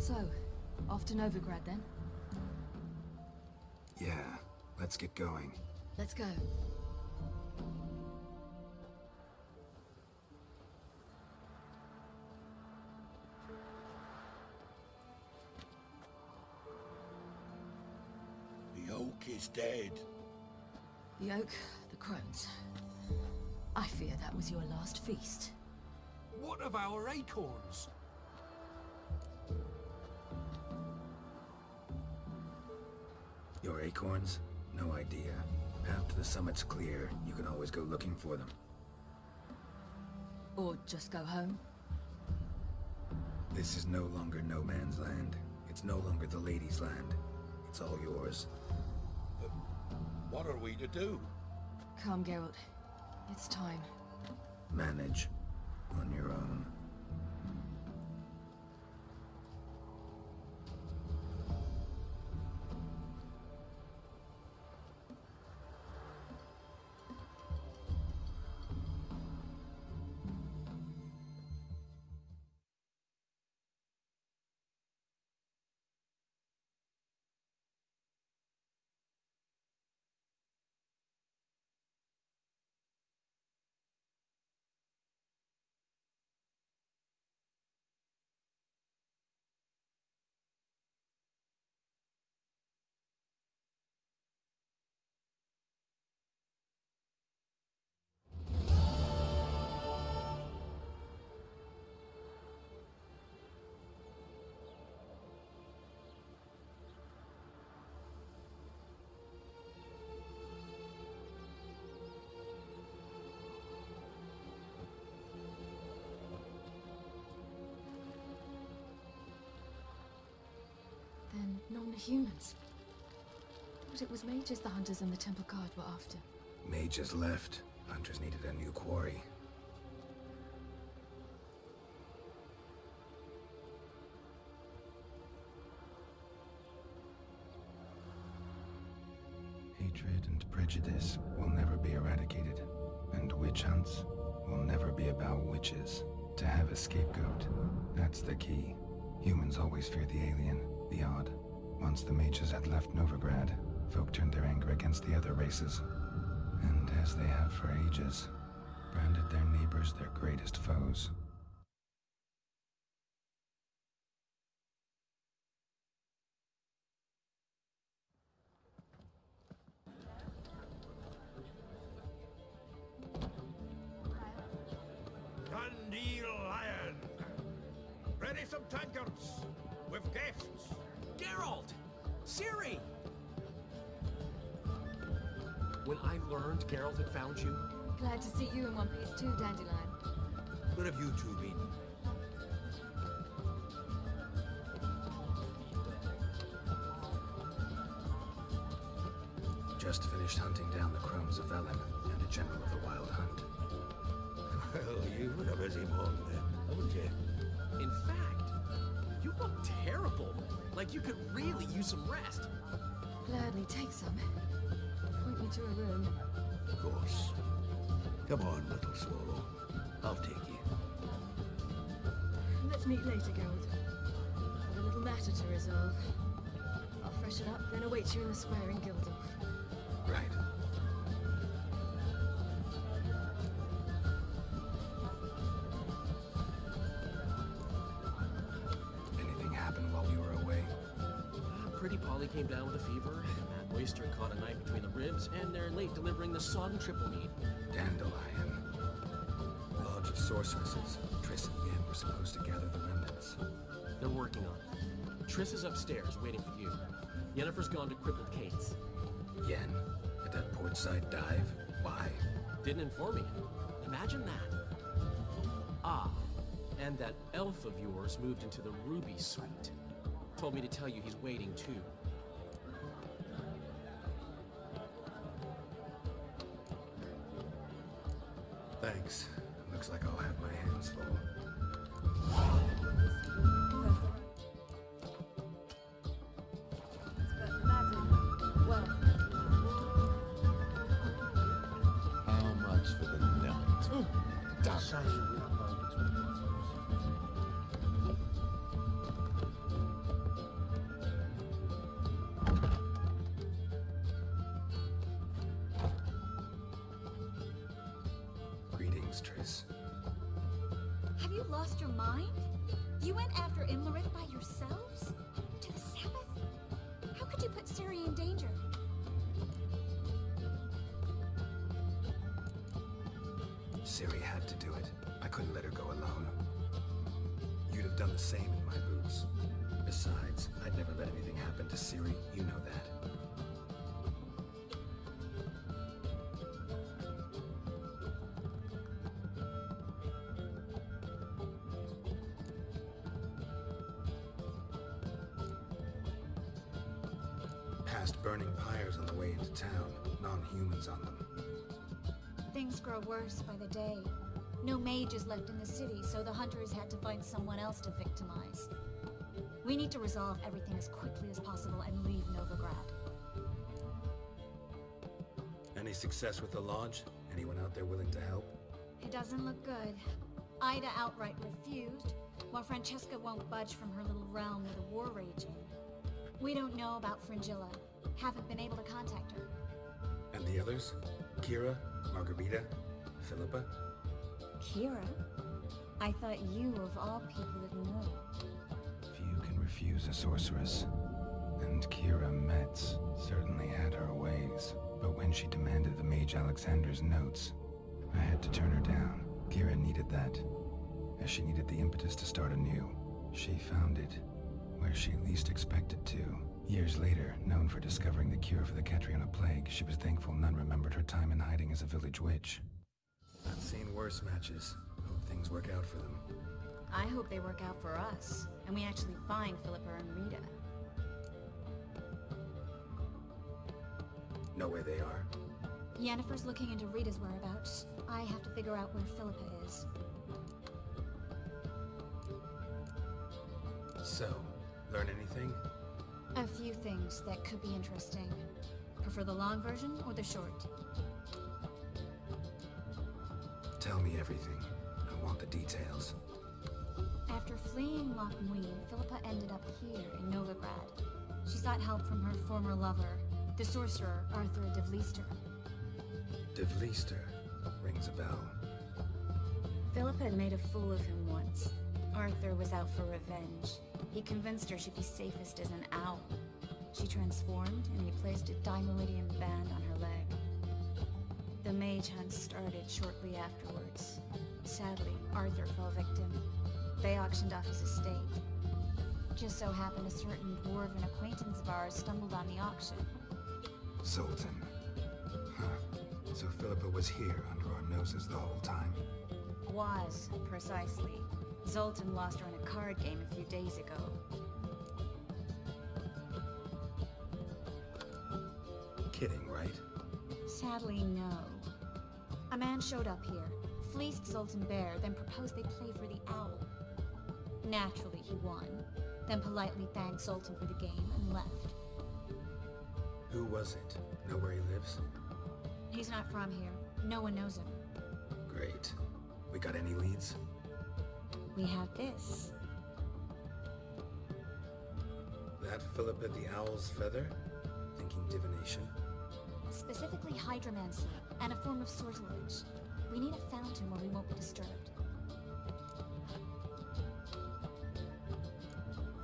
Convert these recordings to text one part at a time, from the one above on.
So, off to Novigrad then? Yeah, let's get going. Let's go. The oak is dead. The oak, the crones. I fear that was your last feast. What of our acorns? Your acorns? No idea. After the summit's clear, you can always go looking for them. Or just go home? This is no longer no man's land. It's no longer the lady's land. It's all yours. What are we to do? Come, Geralt. It's time. Manage. On your own. Then non-humans. But it was mages the hunters and the Temple Guard were after. Mages left. Hunters needed a new quarry. Hatred and prejudice will never be eradicated. And witch hunts will never be about witches. To have a scapegoat, that's the key. Humans always fear the alien, the odd. Once the mages had left Novigrad, folk turned their anger against the other races. And as they have for ages, branded their neighbors their greatest foes. Dundee Lion! Ready some tankards! With guests! Geralt! Ciri! When I learned Geralt had found you, Glad to see you in one piece too, Dandelion. Where have you two been? Just finished hunting down the crones of Velen and a general of the Wild Hunt. Well, you've been a busy morning then, haven't you? in fact, you look terrible. Like you could really use some rest. Gladly take some. Point me to a room. Of course. Come on, little swallow. I'll take you. Let's meet later, Geralt. I've a little matter to resolve. I'll freshen up, then await you in the square in Gildorf. Right. Anything happened while we were away? Pretty Polly came down with a fever. Matt Oyster caught a knife between the ribs, and they're late delivering the sodden triple meat. Dandelion. Lodge of Sorceresses. Triss and Yen were supposed to gather the remnants. They're working on it. Triss is upstairs, waiting for you. Yennefer's gone to Crippled Kate's. Yen? At that portside dive? Why? Didn't inform me. Imagine that. Ah, and that elf of yours moved into the Ruby Suite. Told me to tell you he's waiting too. Thanks. Looks like I'll have my hands full. Well, How much for the night? Damn. Have you lost your mind? You went after Imlerith by yourselves? To the Sabbath? How could you put Ciri in danger? Ciri had to do it. I couldn't let her go alone. You'd have done the same in my boots. Besides, I'd never let anything happen to Ciri. You know that. Past burning pyres on the way into town. Non-humans on them. Things grow worse by the day. No mages left in the city, so the hunters had to find someone else to victimize. We need to resolve everything as quickly as possible and leave Novigrad. Any success with the Lodge? Anyone out there willing to help? It doesn't look good. Ida outright refused, while Francesca won't budge from her little realm with a war raging. We don't know about Fringilla. Haven't been able to contact her. And the others? Kira? Margarita? Philippa? Kira? I thought you, of all people, would know. Few can refuse a sorceress. And Kira Metz certainly had her ways. But when she demanded the Mage Alexander's notes, I had to turn her down. Kira needed that, as she needed the impetus to start anew. She found it where she least expected to. Years later, known for discovering the cure for the Catriona plague, she was thankful none remembered her time in hiding as a village witch. I've seen worse matches. Hope things work out for them. I hope they work out for us, and we actually find Philippa and Rita. Know where they are? Yennefer's looking into Rita's whereabouts. I have to figure out where Philippa is. So, learn anything? A few things that could be interesting. Prefer the long version or the short? Tell me everything. I want the details. After fleeing Loch Muin, Philippa ended up here in Novigrad. She sought help from her former lover, the sorcerer Arthur de Vlister. De Vlister rings a bell. Philippa had made a fool of him once. Arthur was out for revenge. He convinced her she'd be safest as an owl. She transformed, and he placed a Dimeridian band on her leg. The mage hunt started shortly afterwards. Sadly, Arthur fell victim. They auctioned off his estate. Just so happened a certain dwarven acquaintance of ours stumbled on the auction. Zoltan. Huh. So Philippa was here under our noses the whole time? Was, precisely. Zoltan lost her in a card game a few days ago. Kidding, right? Sadly, no. A man showed up here, fleeced Zoltan bare, then proposed they play for the owl. Naturally, he won, then politely thanked Zoltan for the game and left. Who was it? Know where he lives? He's not from here. No one knows him. Great. We got any leads? We have this. That Philippa the Owl's feather? Thinking divination? Specifically hydromancy, and a form of sortilege. We need a fountain where we won't be disturbed.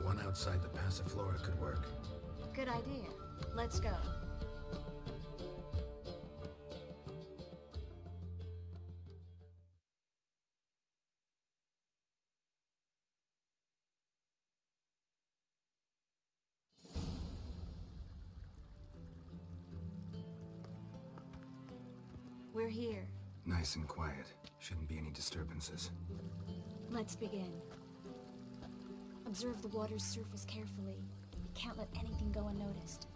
One outside the Passiflora could work. Good idea. Let's go. We're here. Nice and quiet. Shouldn't be any disturbances. Let's begin. Observe the water's surface carefully. We can't let anything go unnoticed.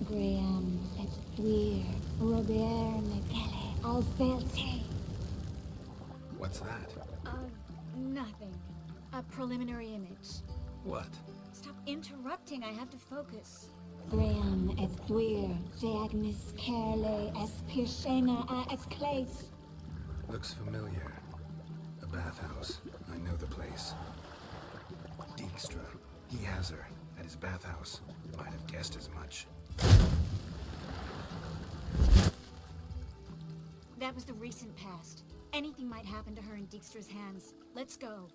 Graham, et wir, Robert Metele, Alferte. What's that? Nothing. A preliminary image. What? Stop interrupting, I have to focus. Graham, et wir, Deagnis Kerle, Espirshena, Exclase. Looks familiar. A bathhouse. I know the place. Dijkstra. He has her at his bathhouse. Might have guessed as much. That was the recent past. Anything might happen to her in Dijkstra's hands. Let's go.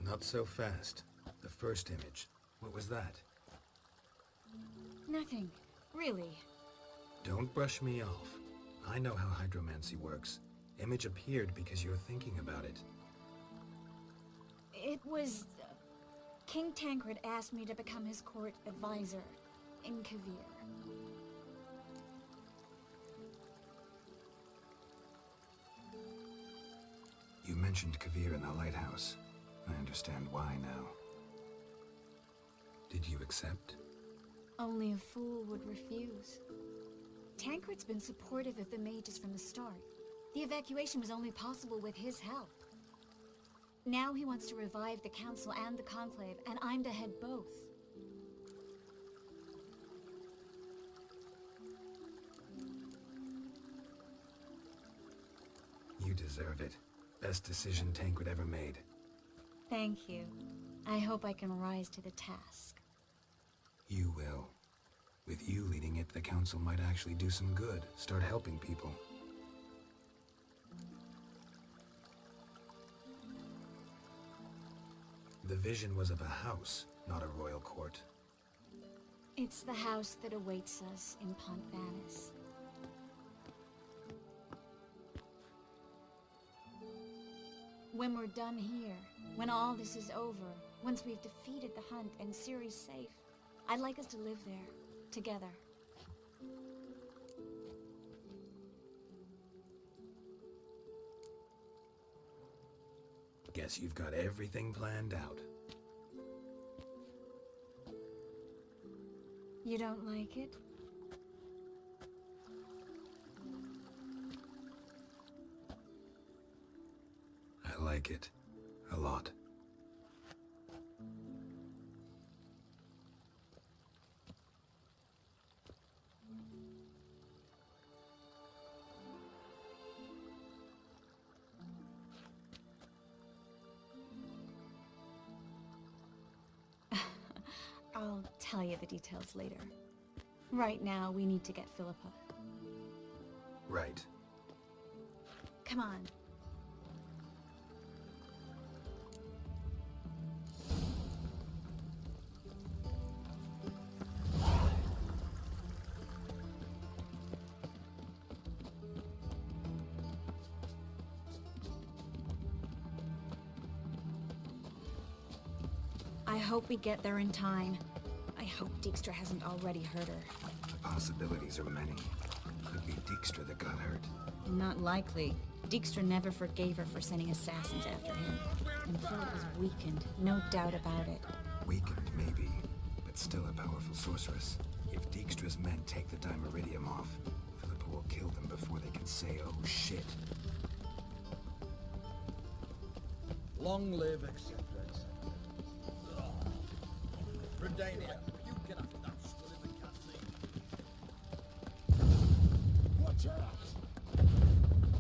Not so fast. The first image. What was that? Nothing. Really. Don't brush me off. I know how hydromancy works. Image appeared because you're thinking about it. It was... King Tancred asked me to become his court advisor in Kavir. You mentioned Kavir in the lighthouse. I understand why now. Did you accept? Only a fool would refuse. Tancred's been supportive of the mages from the start. The evacuation was only possible with his help. Now he wants to revive the Council and the Conclave, and I'm to head both. You deserve it. Best decision Tancred ever made. Thank you. I hope I can rise to the task. You will. With you leading it, the Council might actually do some good. Start helping people. The vision was of a house, not a royal court. It's the house that awaits us in Pont Vanis. When we're done here, when all this is over, once we've defeated the hunt and Ciri's safe, I'd like us to live there, together. Guess you've got everything planned out. You don't like it? I like it. A lot. I'll tell you the details later. Right now, we need to get Philippa. Right. Come on. I hope we get there in time. I hope Dijkstra hasn't already hurt her. The possibilities are many. Could be Dijkstra that got hurt. Not likely. Dijkstra never forgave her for sending assassins after him. And Philip is weakened, no doubt about it. Weakened, maybe, but still a powerful sorceress. If Dijkstra's men take the Dimeridium off, Philippa will kill them before they can say, oh shit. Long live, etc., etc. Redania, you can have that still in the canteen. Watch out!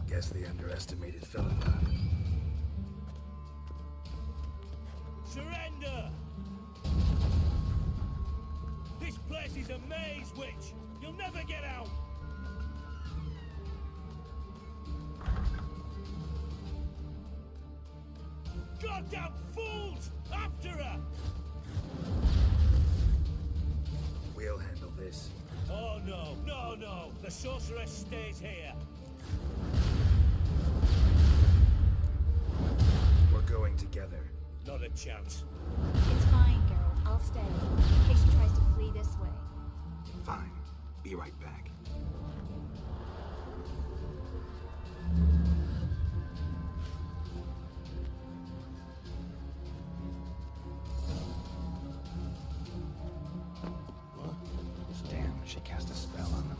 Guess they underestimated Philippa. Surrender! This place is a maze, witch! You'll never get out! Goddamn fools! After her! We'll handle this. Oh no, no, no! The sorceress stays here! We're going together. Not a chance. It's fine, Geralt. I'll stay, in case she tries to flee this way. Fine. Be right back. Damn, she cast a spell on them.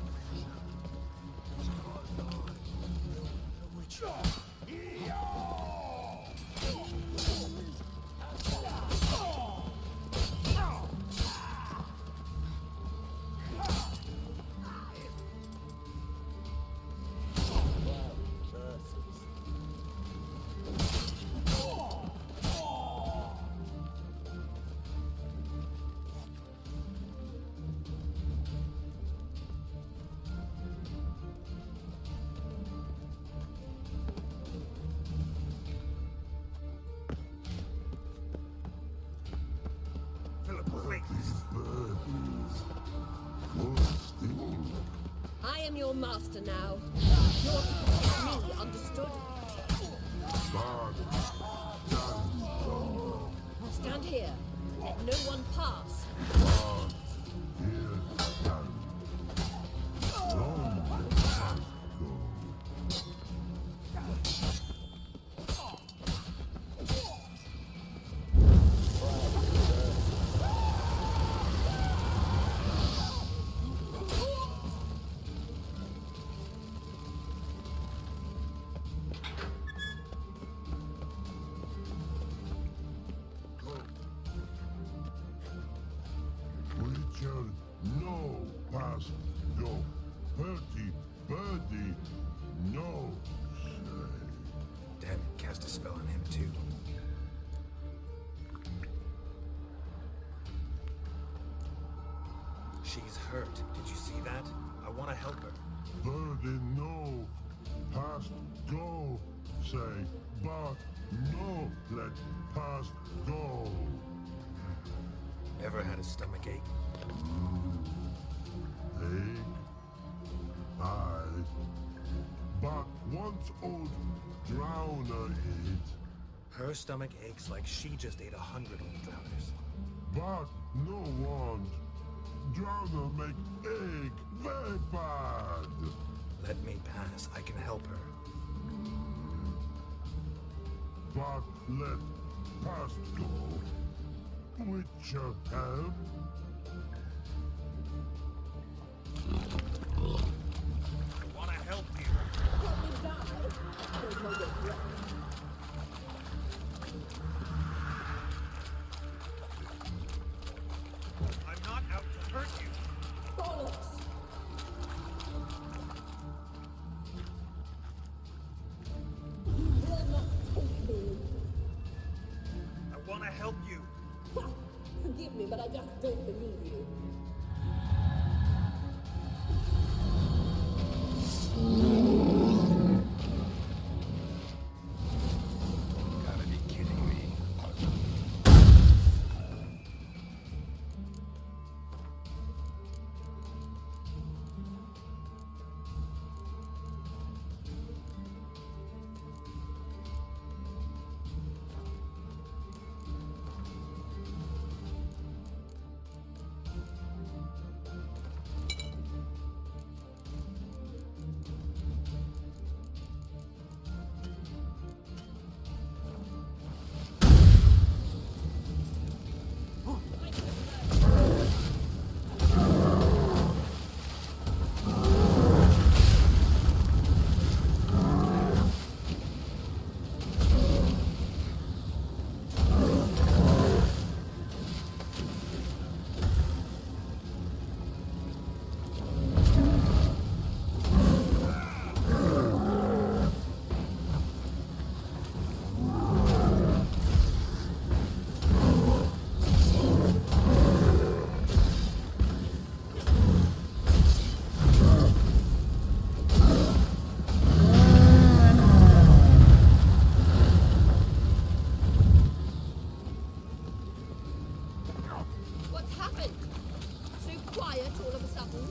am your master now. You're to protect me, understood? Stand here. Let no one pass. Richard, no pass go. Bertie, birdie, no say. Damn it, cast a spell on him too. She's hurt. Did you see that? I want to help her. Birdie, no pass go. Say, but no let pass go. Ever had a stomach ache? Ache? Aye. But once old drowner eat, Her stomach aches like she just ate 100 old drowners. but no want. Drowner make egg very bad. Let me pass. I can help her. But let past go. Witcher help. I want to help you. I'm not out to hurt you. I want to help you. Forgive me, but I just don't believe you. Gotta be kidding me. What's happened? So quiet all of a sudden?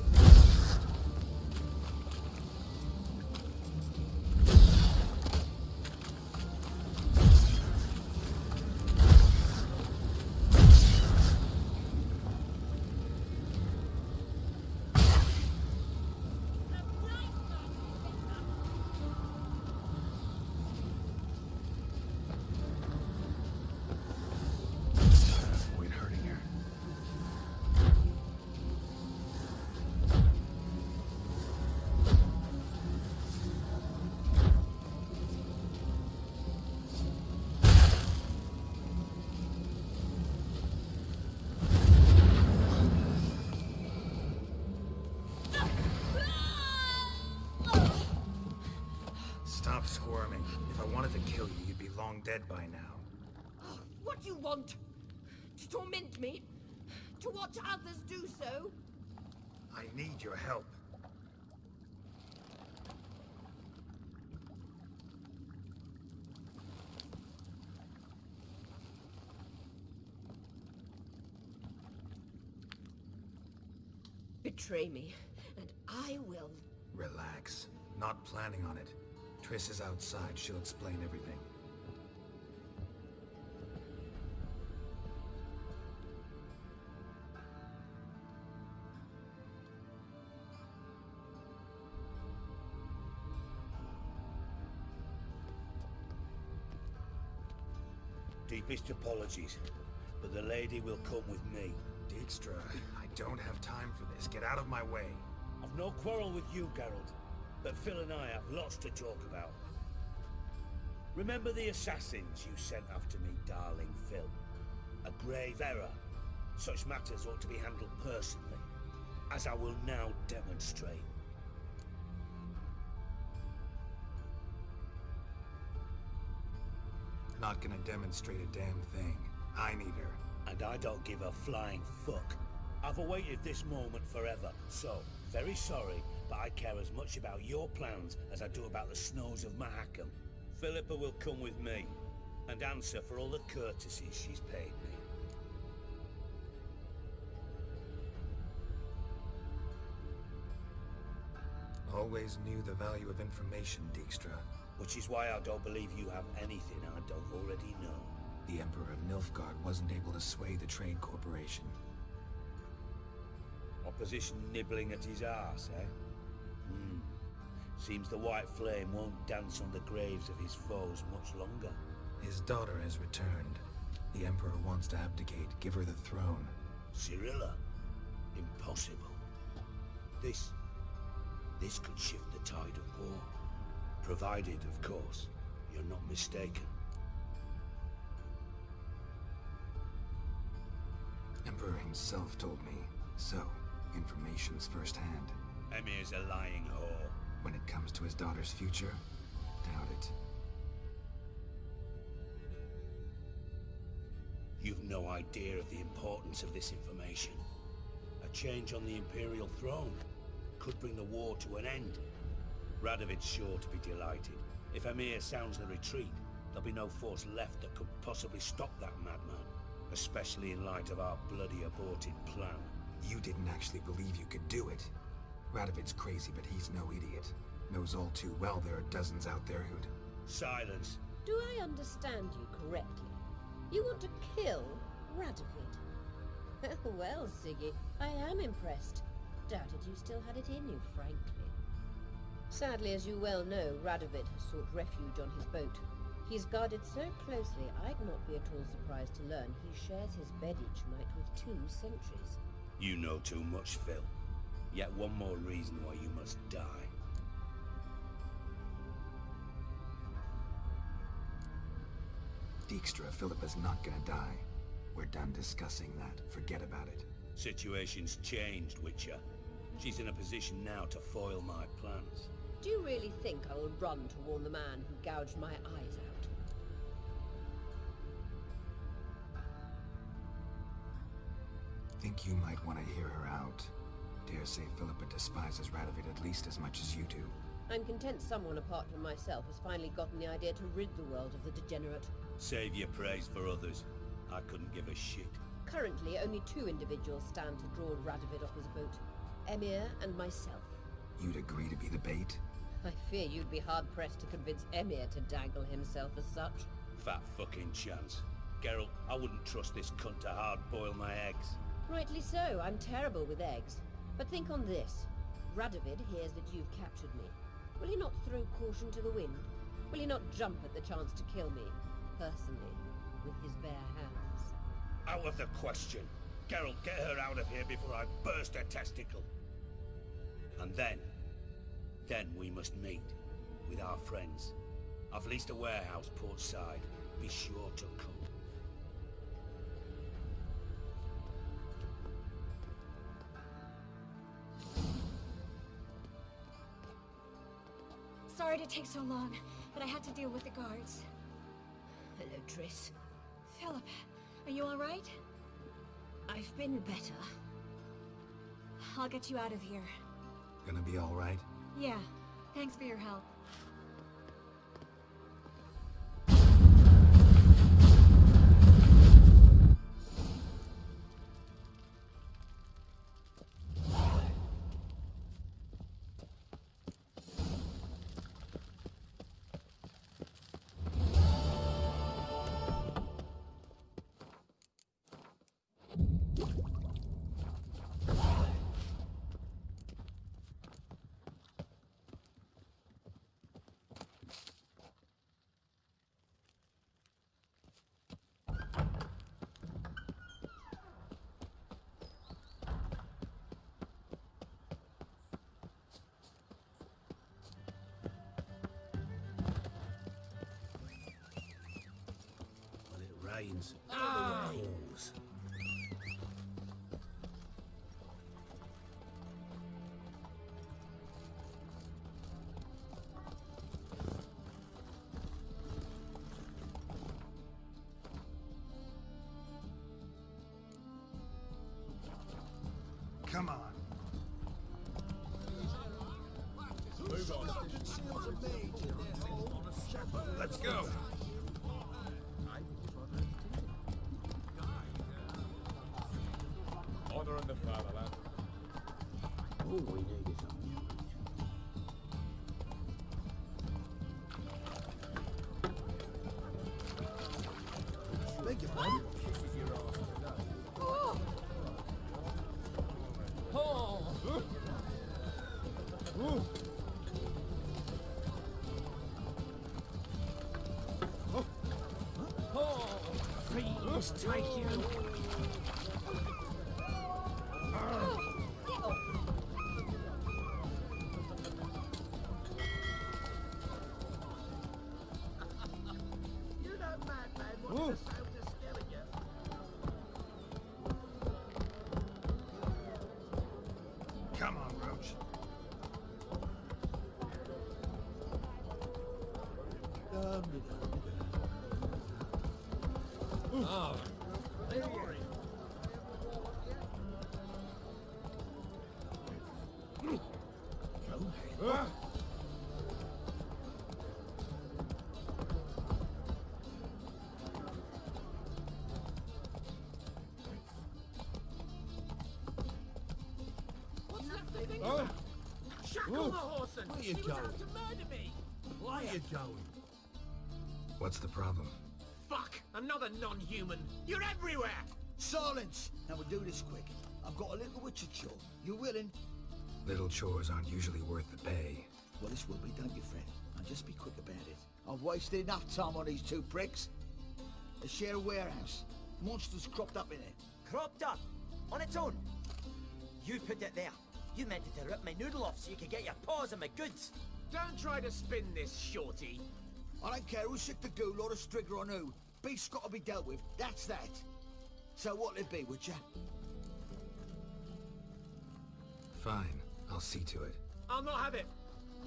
Avoid hurting her. Stop squirming. If I wanted to kill you, you'd be long dead by now. What do you want? To torment me? To watch others do so? I need your help. Betray me, and I will Relax. Not planning on it. Triss is outside. She'll explain everything. Deepest apologies, but the lady will come with me. Dijkstra, I don't have time for this. Get out of my way. I've no quarrel with you, Geralt, but Phil and I have lots to talk about. Remember the assassins you sent after me, darling Phil? A grave error. Such matters ought to be handled personally, as I will now demonstrate. Not gonna demonstrate a damn thing. I need her. And I don't give a flying fuck. I've awaited this moment forever, so, very sorry, but I care as much about your plans as I do about the snows of Mahakam. Philippa will come with me, and answer for all the courtesies she's paid me. Always knew the value of information, Dijkstra. Which is why I don't believe you have anything I don't already know. The Emperor of Nilfgaard wasn't able to sway the Trade Corporation. Opposition nibbling at his arse, eh? Seems the White Flame won't dance on the graves of his foes much longer. His daughter has returned. The Emperor wants to abdicate, give her the throne. Cirilla? Impossible. This could shift the tide of war. Provided, of course, you're not mistaken. Emperor himself told me. So, information's firsthand. Emir's a lying whore. When it comes to his daughter's future, doubt it. You've no idea of the importance of this information. A change on the Imperial throne could bring the war to an end. Radovid's sure to be delighted. If Emir sounds the retreat, there'll be no force left that could possibly stop that madman. Especially in light of our bloody aborted plan. You didn't actually believe you could do it. Radovid's crazy, but he's no idiot. Knows all too well there are dozens out there who'd... Silence. Do I understand you correctly? You want to kill Radovid? Well, Siggy, I am impressed. Doubted you still had it in you, frankly. Sadly, as you well know, Radovid has sought refuge on his boat. He's guarded so closely, I'd not be at all surprised to learn he shares his bed each night with 2 sentries. You know too much, Phil. Yet one more reason why you must die. Dijkstra, Philippa's not gonna die. We're done discussing that. Forget about it. Situation's changed, Witcher. She's in a position now to foil my plans. Do you really think I will run to warn the man who gouged my eyes out? Think you might want to hear her out. Dare say Philippa despises Radovid at least as much as you do. I'm content someone apart from myself has finally gotten the idea to rid the world of the degenerate. Save your praise for others. I couldn't give a shit. Currently, only 2 individuals stand to draw Radovid off his boat. Emir and myself. You'd agree to be the bait? I fear you'd be hard-pressed to convince Emir to dangle himself as such. Fat fucking chance. Geralt, I wouldn't trust this cunt to hard-boil my eggs. Rightly so, I'm terrible with eggs. But think on this. Radovid hears that you've captured me. Will he not throw caution to the wind? Will he not jump at the chance to kill me, personally, with his bare hands? Out of the question. Geralt, get her out of here before I burst her testicle. And then we must meet with our friends. I've leased a warehouse portside. Be sure to come. Sorry to take so long, but I had to deal with the guards. Hello, Triss. Philip, are you all right? I've been better. I'll get you out of here. Gonna be all right? Yeah, thanks for your help. brains. Fools. Come on. Let's go. Honor in the fatherland. All we need is a mute. Beg your pardon? Please take you. You know, madman, what's the sound of scaring you? Come on, Roach. Shackle the horse and Where you he was going? out to murder me. Where you going? What's the problem? Fuck! Another non-human. You're everywhere. Silence! Now we'll do this quick. I've got a little witcher chore. You willing? Little chores aren't usually worth the pay. Well, this will be, don't you, Fred? Now just be quick about it. I've wasted enough time on these two pricks. They share a warehouse. Monsters cropped up in it. Cropped up? On its own? You put it there. You meant it to rip my noodle off so you could get your paws on my goods. Don't try to spin this, shorty. I don't care who sick the ghoul or the strigger on who. Beast's got to be dealt with. That's that. So what'll it be, Witcher? Fine, I'll see to it. I'll not have it.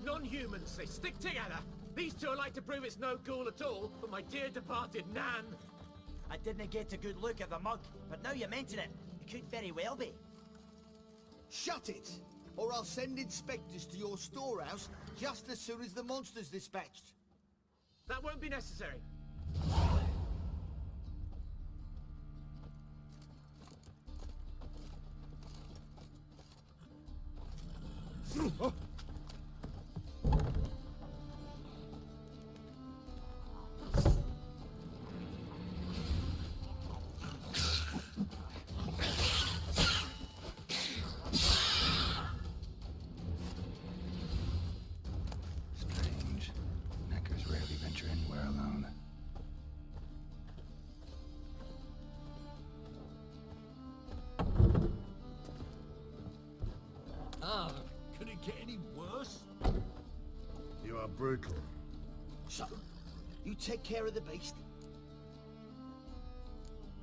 Non-humans, they stick together. These two are like to prove it's no ghoul at all, but my dear departed Nan. I didn't get a good look at the mug, but now you mention it, it could very well be. Shut it! Or I'll send inspectors to your storehouse just as soon as the monster's dispatched. That won't be necessary. Strange. Neckers rarely venture anywhere alone. Could it get any worse? You are brutal. So, you take care of the beast.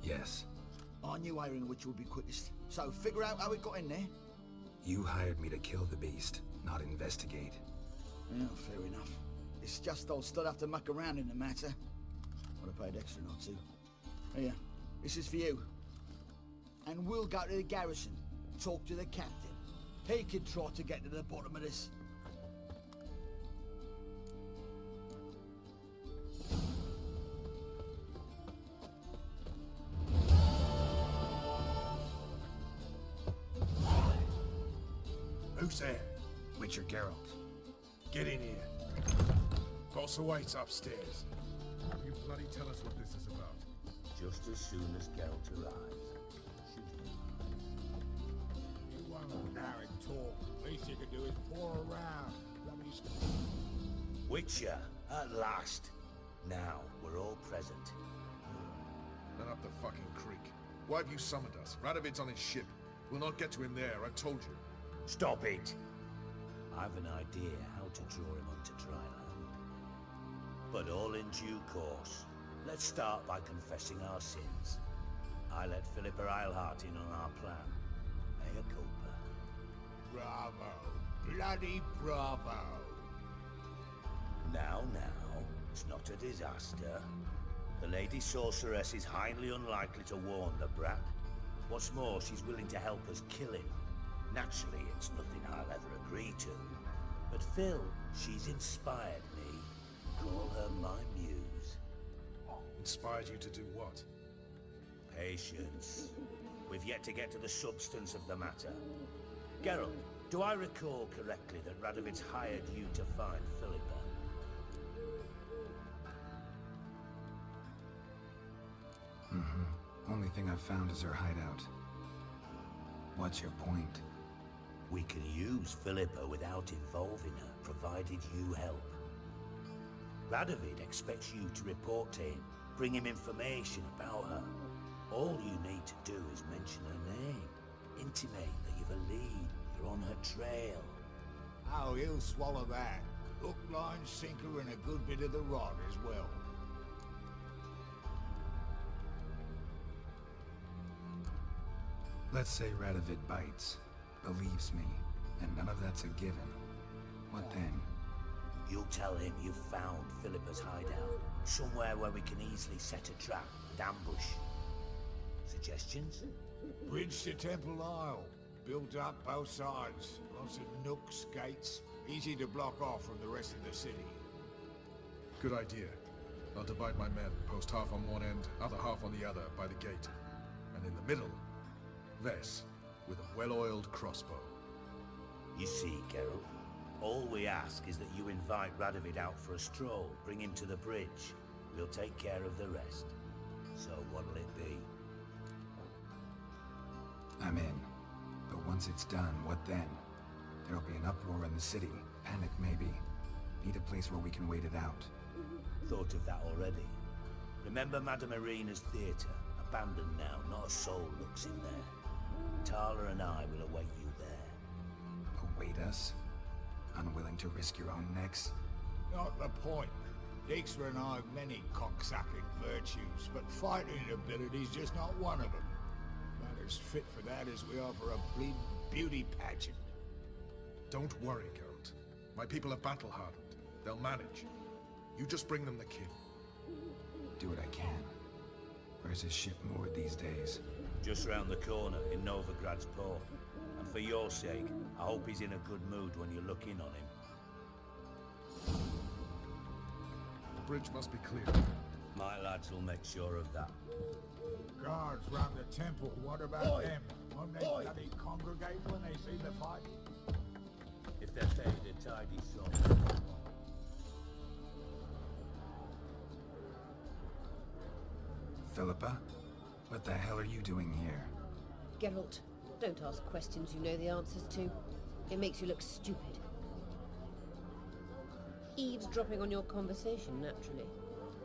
Yes. I knew hiring which would be quickest. So figure out how it got in there. You hired me to kill the beast, not investigate. Yeah, fair enough. It's just I'll still have to muck around in the matter. Would have paid extra not to. Here, this is for you. And we'll go to the garrison, talk to the captain. He could try to get to the bottom of this. Who's there? Witcher Geralt. Get in here. Boss awaits upstairs. You bloody tell us what this is about. Just as soon as Geralt arrives. Shoot him. You won't narrow talk. Least you can do is pour around. Witcher, at last. Now, we're all present. Then up the fucking creek. Why have you summoned us? Radovid's on his ship. We'll not get to him there, I told you. Stop it! I've an idea how to draw him onto dry land. But all in due course. Let's start by confessing our sins. I let Philippa Eilhart in on our plan. Mea culpa. Bravo. Bloody bravo. Now, it's not a disaster. The Lady Sorceress is highly unlikely to warn the brat. What's more, she's willing to help us kill him. Naturally, it's nothing I'll ever agree to. But Phil, she's inspired me. Call her my muse. Inspired you to do what? Patience. We've yet to get to the substance of the matter. Geralt, do I recall correctly that Radovid's hired you to find Philippa? Only thing I've found is her hideout. What's your point? We can use Philippa without involving her, provided you help. Radovid expects you to report to him, bring him information about her. All you need to do is mention her name. Intimate that you've a lead, you're on her trail. Oh, he'll swallow that. Hook, line, sinker, and a good bit of the rod as well. Let's say Radovid bites, believes me, and none of that's a given. What then? You'll tell him you've found Philippa's hideout, somewhere where we can easily set a trap and ambush. Suggestions? Bridge to Temple Isle. Built up both sides. Lots of nooks, gates. Easy to block off from the rest of the city. Good idea. I'll divide my men, post half on one end, other half on the other, by the gate. And in the middle, Vess, with a well-oiled crossbow. You see, Geralt, all we ask is that you invite Radovid out for a stroll, bring him to the bridge. We'll take care of the rest. So what'll it be? I'm in. But once it's done, what then? There'll be an uproar in the city. Panic, maybe. Need a place where we can wait it out. Thought of that already. Remember Madame Irina's theatre? Abandoned now, not a soul looks in there. Tala and I will await you there. Await us? Unwilling to risk your own necks? Not the point. Dijkstra and I have many cocksucking virtues, but fighting ability's just not one of them. About as fit for that as we are for a bleeding beauty pageant. Don't worry, Geralt. My people are battle-hardened. They'll manage. You just bring them the king. Do what I can. Where's his ship moored these days? Just round the corner in Novigrad's port. And for your sake, I hope he's in a good mood when you look in on him. The bridge must be clear. My lads will make sure of that. Guards round the temple, what about them? Won't they bloody congregate when they see the fight? If they're paid a tidy sum. Philippa? What the hell are you doing here? Geralt, don't ask questions you know the answers to. It makes you look stupid. Eavesdropping on your conversation, naturally,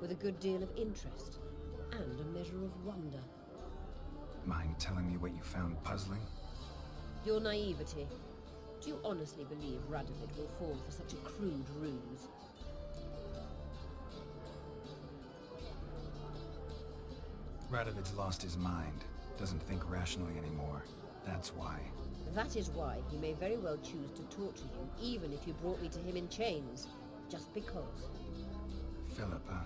with a good deal of interest, and a measure of wonder. Mind telling me what you found puzzling? Your naivety. Do you honestly believe Radovid will fall for such a crude ruse? Radovid's lost his mind. Doesn't think rationally anymore. That's why. That is why he may very well choose to torture you, even if you brought me to him in chains. Just because. Philippa,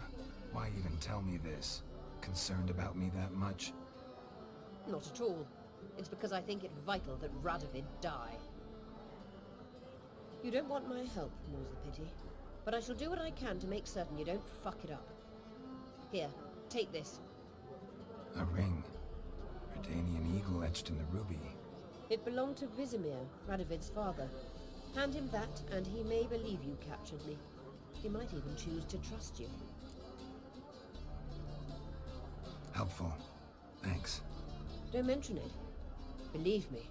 why even tell me this? Concerned about me that much? Not at all. It's because I think it vital that Radovid die. You don't want my help, more's the pity. But I shall do what I can to make certain you don't fuck it up. Here, take this. A ring. Redanian eagle etched in the ruby. It belonged to Vizimir, Radovid's father. Hand him that, and he may believe you captured me. He might even choose to trust you. Helpful. Thanks. Don't mention it. Believe me,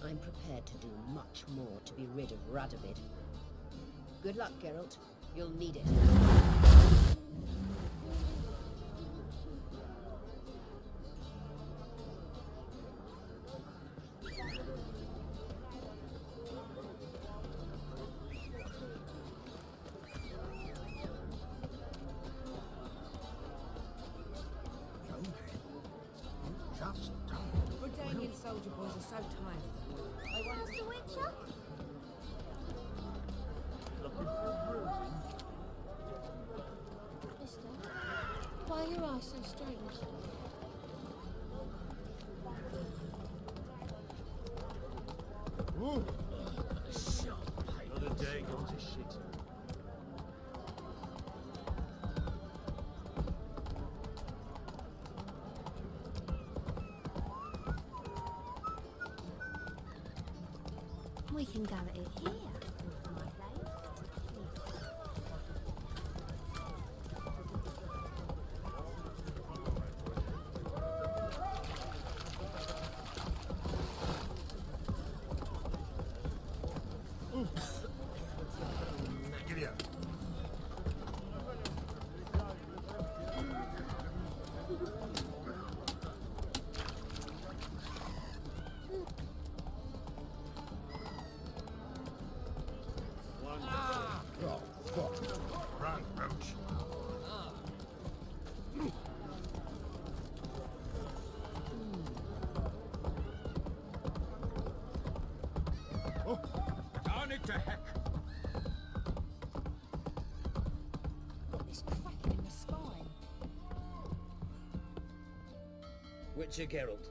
I'm prepared to do much more to be rid of Radovid. Good luck, Geralt. You'll need it. soldier boys are so tiresome. They want us to Witcher? Mister, why are your eyes so strange? Another day gone to shit. We can gather it here. My place. Giddy up. Oh, fuck. Run, Roach. Oh, darn it to heck! Got this cracking in the spine. Witcher Geralt,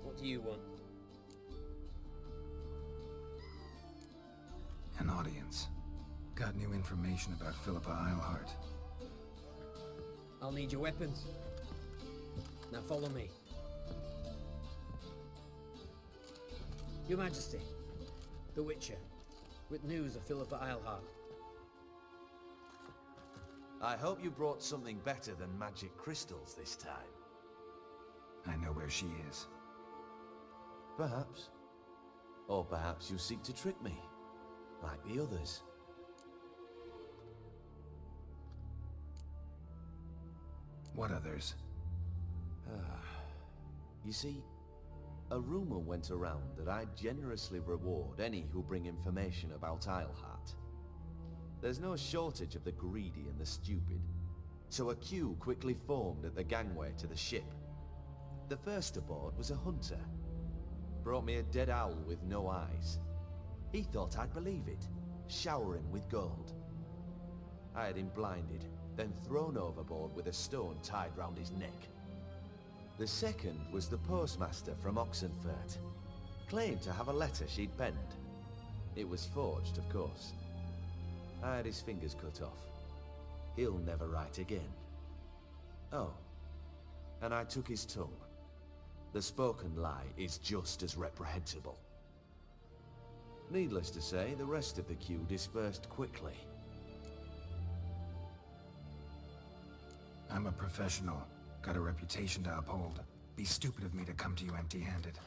what do you want? An audience. Got new information about Philippa Eilhart. I'll need your weapons. Now follow me. Your Majesty, the Witcher, with news of Philippa Eilhart. I hope you brought something better than magic crystals this time. I know where she is. Perhaps. Or perhaps you seek to trick me, like the others. What others? You see, a rumor went around that I'd generously reward any who bring information about Eilhart. There's no shortage of the greedy and the stupid, so a queue quickly formed at the gangway to the ship. The first aboard was a hunter. Brought me a dead owl with no eyes. He thought I'd believe it, shower him with gold. I had him blinded, then thrown overboard with a stone tied round his neck. The second was the postmaster from Oxenfurt. Claimed to have a letter she'd penned. It was forged, of course. I had his fingers cut off. He'll never write again. Oh, and I took his tongue. The spoken lie is just as reprehensible. Needless to say, the rest of the queue dispersed quickly. I'm a professional. Got a reputation to uphold. Be stupid of me to come to you empty-handed.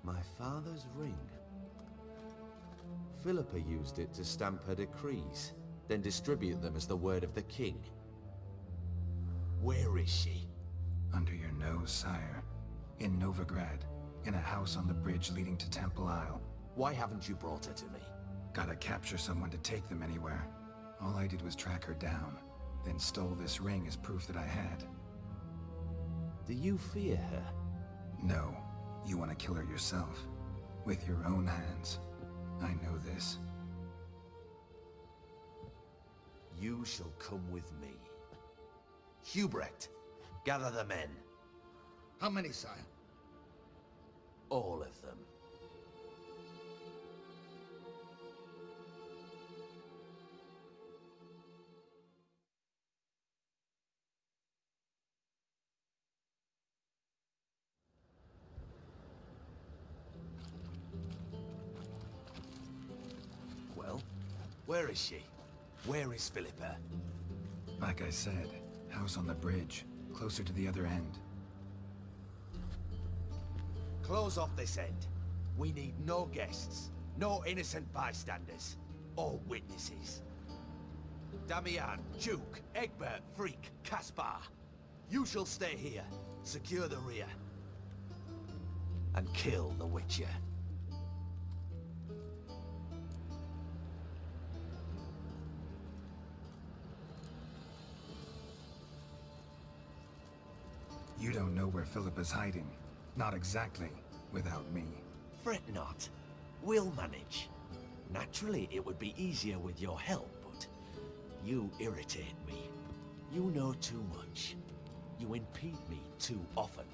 My father's ring. Philippa used it to stamp her decrees, then distribute them as the word of the king. Where is she? Under your nose, sire. In Novigrad. In a house on the bridge leading to Temple Isle. Why haven't you brought her to me? Gotta capture someone to take them anywhere. All I did was track her down, then stole this ring as proof that I had. Do you fear her? No. You want to kill her yourself. With your own hands. I know this. You shall come with me. Hubrecht, gather the men. How many, sire? All of them. Well, where is she? Where is Philippa? Like I said, house on the bridge, closer to the other end. Close off this end. We need no guests, no innocent bystanders, or witnesses. Damian, Duke, Egbert, Freak, Caspar. You shall stay here, secure the rear, and kill the Witcher. where Philippa's hiding. Not exactly without me. Fret not. We'll manage. Naturally, it would be easier with your help, but you irritate me. You know too much. You impede me too often.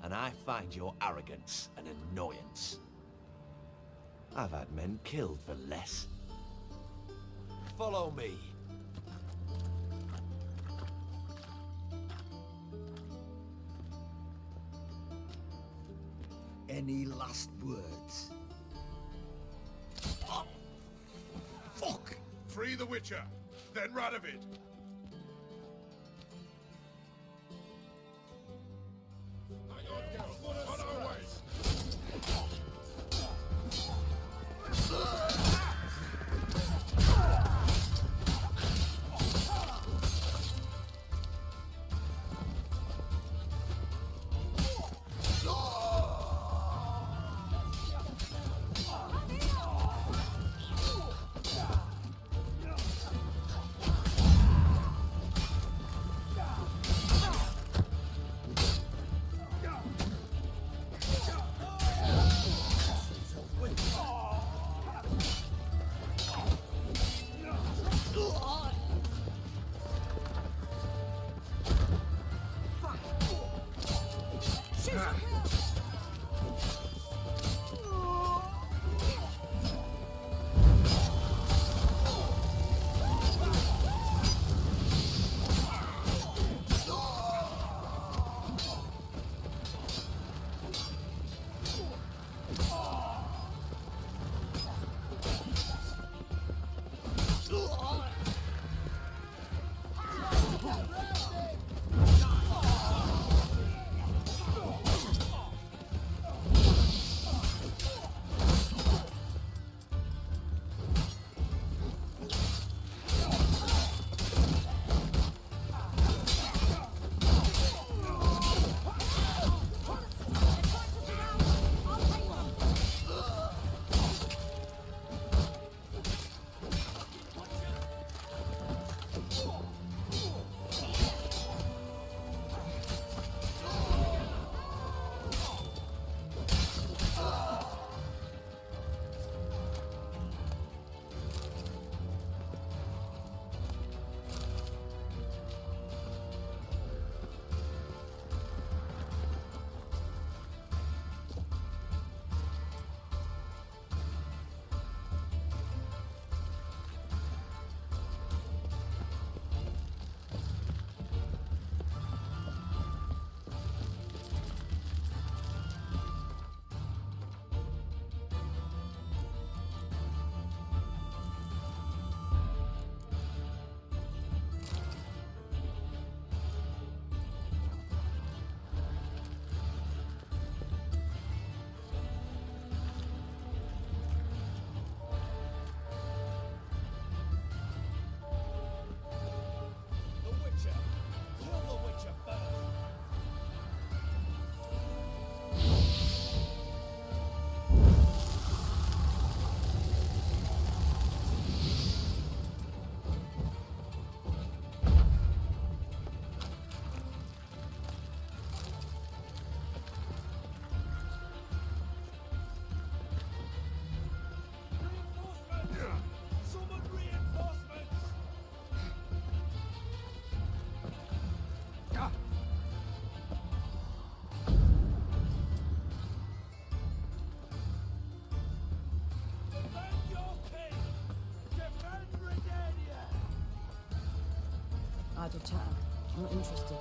And I find your arrogance an annoyance. I've had men killed for less. Follow me. Any last words? Fuck! Free the Witcher, then Radovid. On our way. Idle chatter. I'm not interested.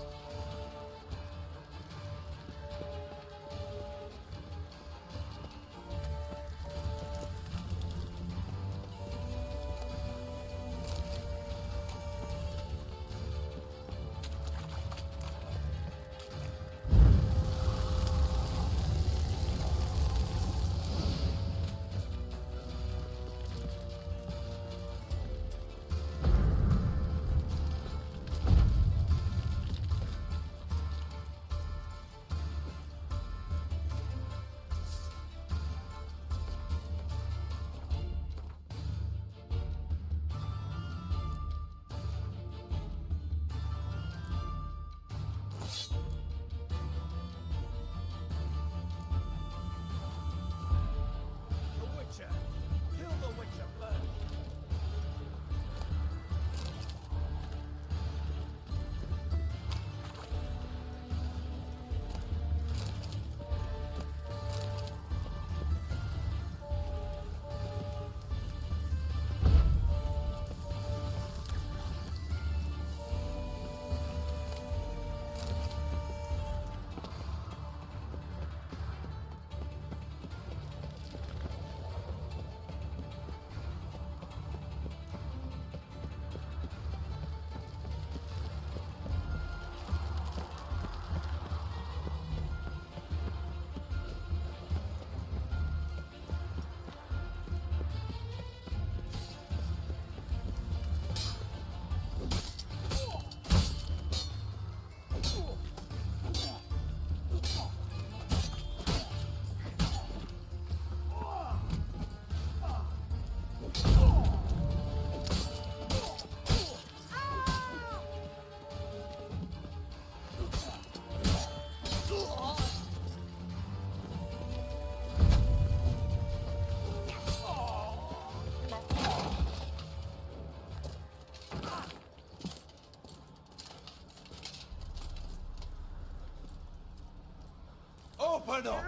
Open up!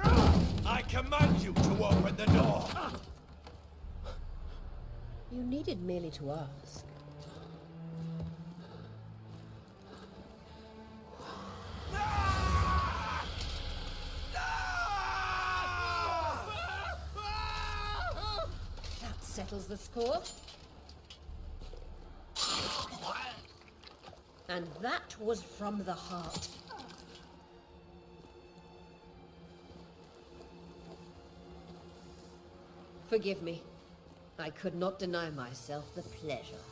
I command you to open the door! You needed merely to ask. That settles the score. And that was from the heart. Forgive me. I could not deny myself the pleasure.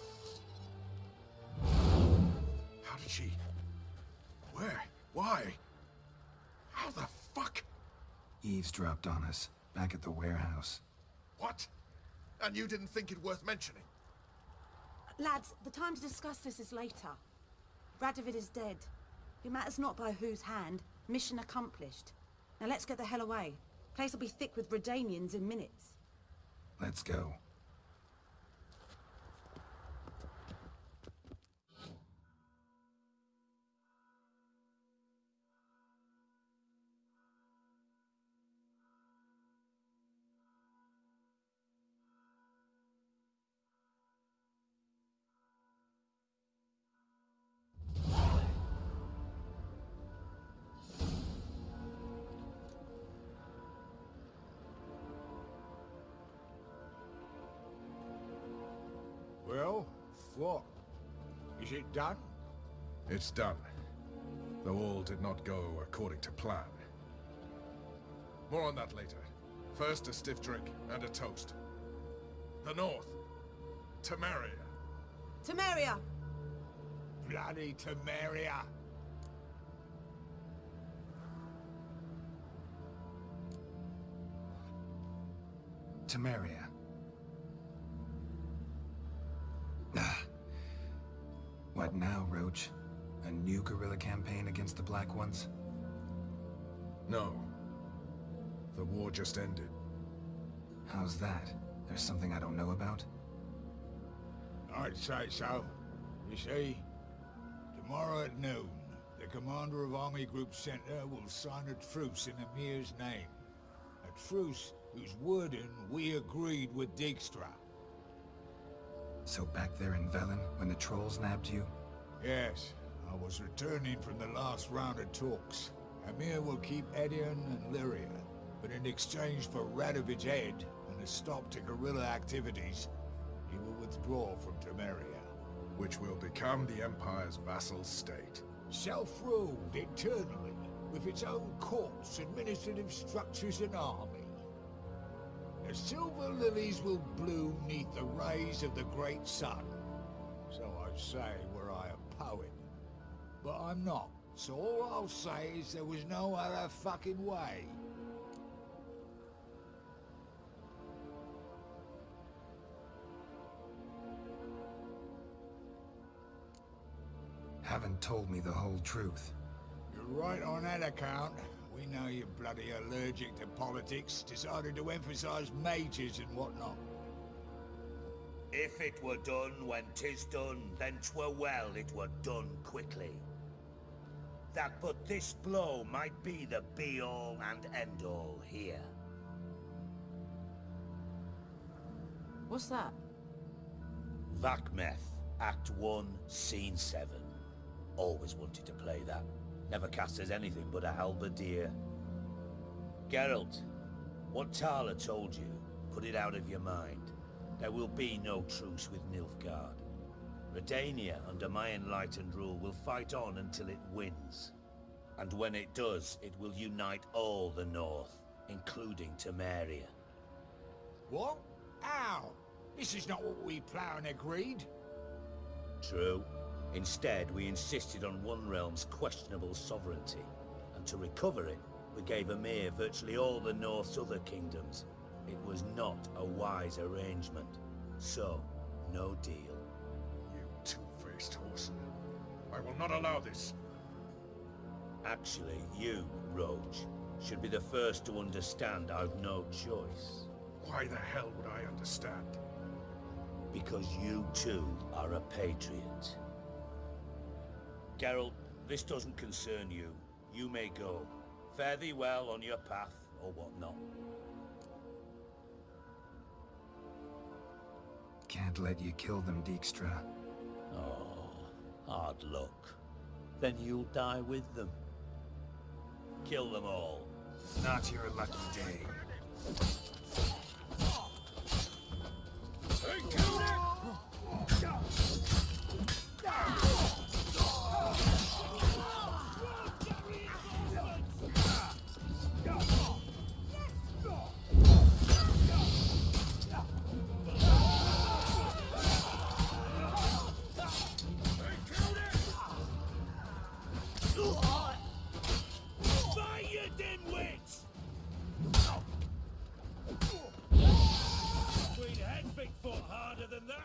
How did she... Where? Why? How the fuck? Eavesdropped on us, back at the warehouse. What? And you didn't think it worth mentioning? Lads, the time to discuss this is later. Radovid is dead. It matters not by whose hand. Mission accomplished. Now let's get the hell away. Place will be thick with Redanians in minutes. Let's go. Well, what? Is it done? It's done. Though all did not go according to plan. More on that later. First, a stiff drink and a toast. The North. Temeria. Temeria! Bloody Temeria! Temeria. What now, Roach? A new guerrilla campaign against the Black Ones? No. The war just ended. How's that? There's something I don't know about? I'd say so. You see, tomorrow at noon, the commander of Army Group Center will sign a truce in Emir's name. A truce whose wording we agreed with Dijkstra. So back there in Velen, when the trolls nabbed you? Yes, I was returning from the last round of talks. Emir will keep Edion and Lyria, but in exchange for Radovid's head and a stop to guerrilla activities, he will withdraw from Temeria. Which will become the Empire's vassal state. Self-ruled eternally, with its own courts, administrative structures and army. The silver lilies will bloom neath the rays of the great sun. So I'd say were I a poet. But I'm not, so all I'll say is there was no other fucking way. Haven't told me the whole truth. You're right on that account. We know you're bloody allergic to politics, decided to emphasize majors and whatnot. If it were done when 'tis done, then 'twere well it were done quickly. That but this blow might be the be-all and end-all here. What's that? Vakmeth, Act 1, Scene 7. Always wanted to play that. Never cast as anything but a halberdier. Geralt, what Tala told you, put it out of your mind. There will be no truce with Nilfgaard. Redania, under my enlightened rule, will fight on until it wins. And when it does, it will unite all the North, including Temeria. What? How? This is not what we Plough agreed. True. Instead, we insisted on one realm's questionable sovereignty, and to recover it, we gave Emir virtually all the North's other kingdoms. It was not a wise arrangement. So, no deal. You two-faced whoreson. I will not allow this. Actually, you, Roach, should be the first to understand I've no choice. Why the hell would I understand? Because you too are a patriot. Geralt, this doesn't concern you. You may go. Fare thee well on your path, or whatnot. Can't let you kill them, Dijkstra. Oh, hard luck. Then you'll die with them. Kill them all. Not your lucky day. Fight, you dimwits! We'd head Bigfoot harder than that.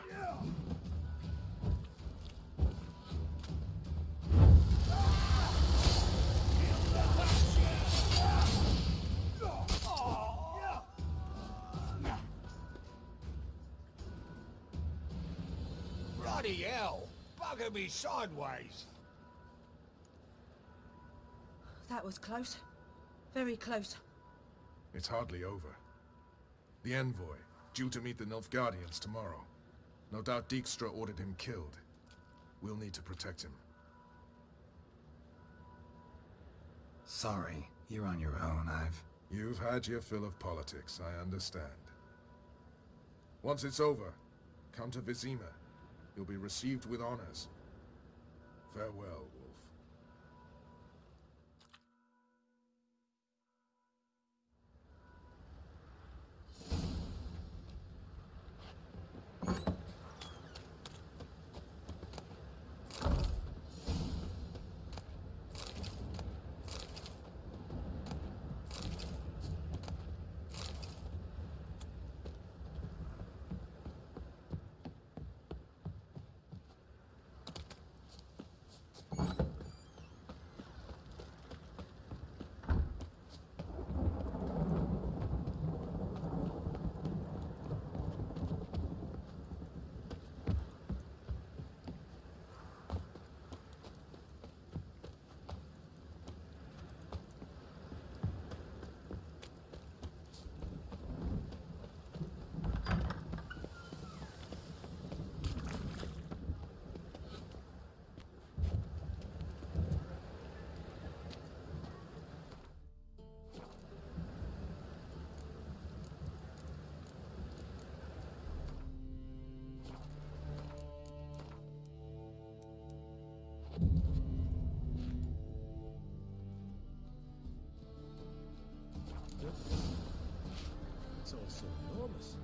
Bloody hell! Bugger me sideways! That was close. Very close. It's hardly over. The envoy, due to meet the Nilfgaardians tomorrow. No doubt Dijkstra ordered him killed. We'll need to protect him. Sorry, you're on your own. You've had your fill of politics, I understand. Once it's over, come to Vizima. You'll be received with honors. Farewell, Wolf. It's all so enormous.